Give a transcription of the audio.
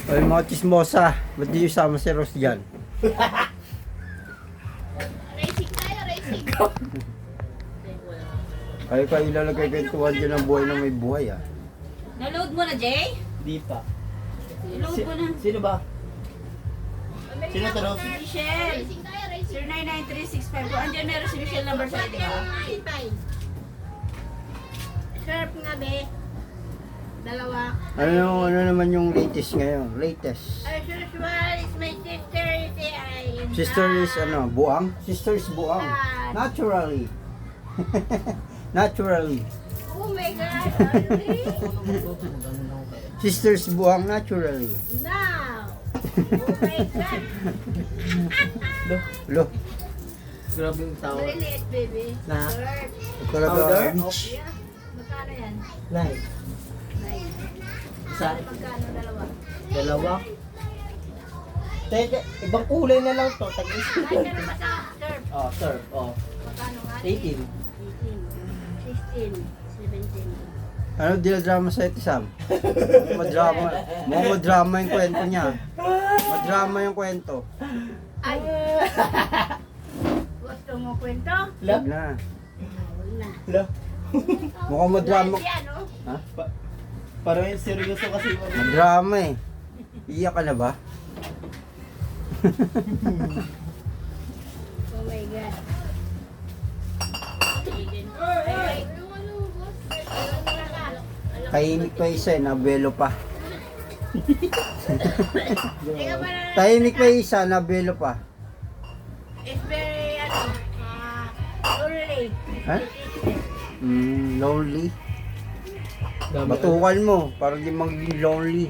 Ay, mga chismosa. Ba't di yung sama si Ross dyan? Racing tayo, racing. Kayo kayo ilalagay kwentuhan dyan ng buhay na may buhay ah. Na-load mo na, Jay? Di pa. I-load mo na. Sino ba? Sino to, Rose? Si Michelle. 099365. Kung andyan meron si Michelle number sa di ba? Surf nga, be. Dalawa. Ano naman yung latest ngayon? Latest. As usual, is my sister. Sister is ano, buang? Sister is buang. Naturally. Naturally. Oh my God, already? Sister is buang naturally. Now. Oh my God. Lo, Grabe yung tao. Maliliit, baby. Na? Surf. talaga. Powder? Yeah. Magkano yan? Like. Nine. Sa Magkano dalawa? dalawa. Teka, ibang kulay na lang to. Tagis. Nine na ba sa surf? Oh, sir. Oh. Magkano nga? 18. 16. 17. Ano dinadrama sa ito, Sam? Madrama yung kwento niya. Madrama yung kwento. Ay! Gusto mo kwento? Wag na. Wala. Hello? Mukhang madrama. Live yan, oh. Ha? Parang yung seryoso kasi. Madrama eh. Iyak ka na ba? Oh my God. Tahimik pa isa eh, nabelo pa. Teka ba na Tahimik pa isa, nabelo pa. it's very, lonely. Ha? Lonely. Batukan mo, para di magiging lonely.